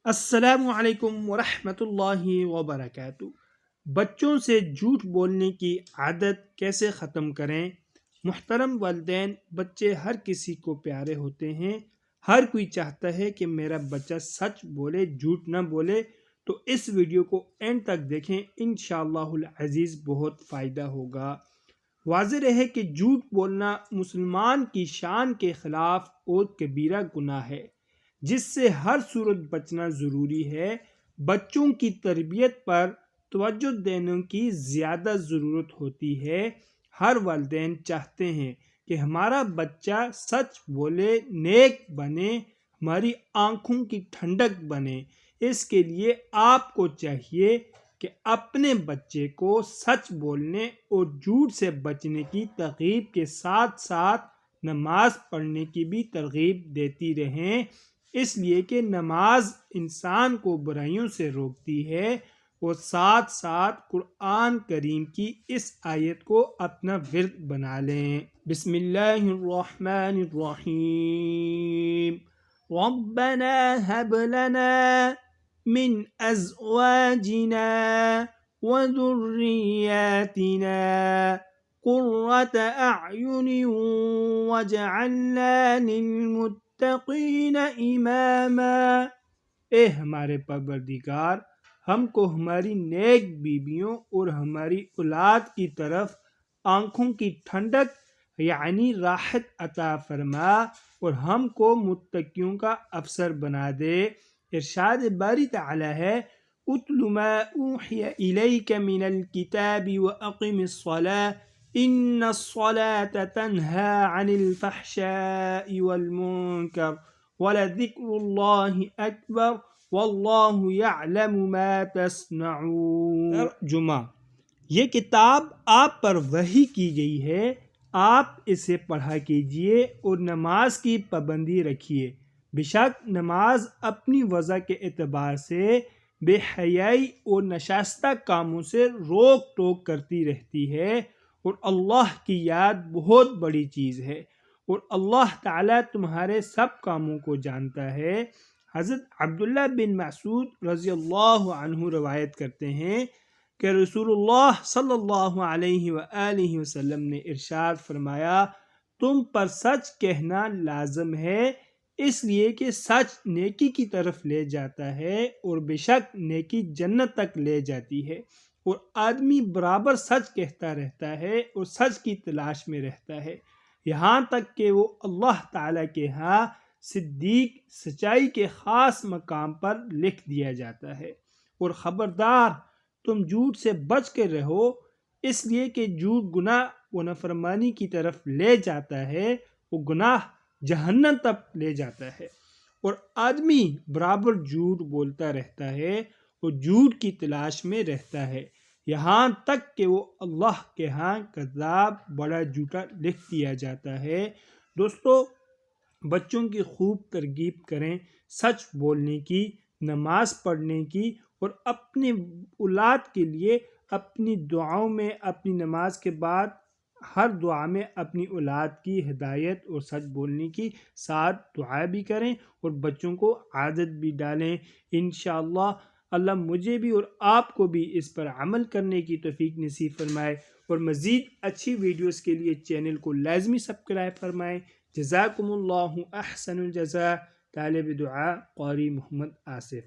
السلام علیکم ورحمۃ اللہ وبرکاتہ۔ بچوں سے جھوٹ بولنے کی عادت کیسے ختم کریں؟ محترم والدین، بچے ہر کسی کو پیارے ہوتے ہیں۔ ہر کوئی چاہتا ہے کہ میرا بچہ سچ بولے، جھوٹ نہ بولے۔ تو اس ویڈیو کو اینڈ تک دیکھیں، انشاءاللہ العزیز بہت فائدہ ہوگا۔ واضح رہے کہ جھوٹ بولنا مسلمان کی شان کے خلاف اور کبیرہ گناہ ہے، جس سے ہر صورت بچنا ضروری ہے۔ بچوں کی تربیت پر توجہ دینے کی زیادہ ضرورت ہوتی ہے۔ ہر والدین چاہتے ہیں کہ ہمارا بچہ سچ بولے، نیک بنے، ہماری آنکھوں کی ٹھنڈک بنے۔ اس کے لیے آپ کو چاہیے کہ اپنے بچے کو سچ بولنے اور جھوٹ سے بچنے کی ترغیب کے ساتھ ساتھ نماز پڑھنے کی بھی ترغیب دیتی رہیں، اس لیے کہ نماز انسان کو برائیوں سے روکتی ہے۔ اور ساتھ ساتھ قرآن کریم کی اس آیت کو اپنا ورد بنا لیں۔ بسم اللہ الرحمن الرحیم۔ ربنا هب لنا من ازواجنا وذرياتنا قرة اعین واجعلنا للمتقین اماما۔ اے ہمارے پروردگار، ہم کو ہماری نیک بیویوں اور ہماری اولاد کی طرف آنکھوں کی ٹھنڈک یعنی راحت عطا فرما، اور ہم کو متقیوں کا افسر بنا دے۔ ارشاد باری تعالی ہے، اتل ما اوحی الیک من الکتاب واقم الصلاة ان الصلاة تنہی عن الفحشاء والمنکر ولذکر اللہ اکبر واللہ یعلم ما تصنعون۔ ترجمہ: یہ کتاب آپ پر وحی کی گئی ہے، آپ اسے پڑھا کیجئے اور نماز کی پابندی رکھیے۔ بے شک نماز اپنی وضع کے اعتبار سے بے حیائی اور ناشائستہ کاموں سے روک ٹوک کرتی رہتی ہے، اور اللہ کی یاد بہت بڑی چیز ہے، اور اللہ تعالیٰ تمہارے سب کاموں کو جانتا ہے۔ حضرت عبداللہ بن مسعود رضی اللہ عنہ روایت کرتے ہیں کہ رسول اللہ صلی اللہ علیہ وآلہ وسلم نے ارشاد فرمایا، تم پر سچ کہنا لازم ہے، اس لیے کہ سچ نیکی کی طرف لے جاتا ہے، اور بے شک نیکی جنت تک لے جاتی ہے۔ اور آدمی برابر سچ کہتا رہتا ہے اور سچ کی تلاش میں رہتا ہے، یہاں تک کہ وہ اللہ تعالیٰ کے ہاں صدیق، سچائی کے خاص مقام پر لکھ دیا جاتا ہے۔ اور خبردار، تم جھوٹ سے بچ کے رہو، اس لیے کہ جھوٹ گناہ و نافرمانی کی طرف لے جاتا ہے، وہ گناہ جہنم تک لے جاتا ہے۔ اور آدمی برابر جھوٹ بولتا رہتا ہے اور جھوٹ کی تلاش میں رہتا ہے، یہاں تک کہ وہ اللہ کے ہاں کذاب، بڑا جھوٹا لکھ دیا جاتا ہے۔ دوستو، بچوں کی خوب ترغیب کریں سچ بولنے کی، نماز پڑھنے کی، اور اپنے اولاد کے لیے اپنی دعاؤں میں، اپنی نماز کے بعد ہر دعا میں اپنی اولاد کی ہدایت اور سچ بولنے کی ساتھ دعا بھی کریں، اور بچوں کو عادت بھی ڈالیں۔ انشاءاللہ اللہ مجھے بھی اور آپ کو بھی اس پر عمل کرنے کی توفیق نصیب فرمائے، اور مزید اچھی ویڈیوز کے لیے چینل کو لازمی سبسکرائب فرمائیں۔ جزاکم اللہ احسن الجزاء۔ طالب دعا قاری محمد آصف۔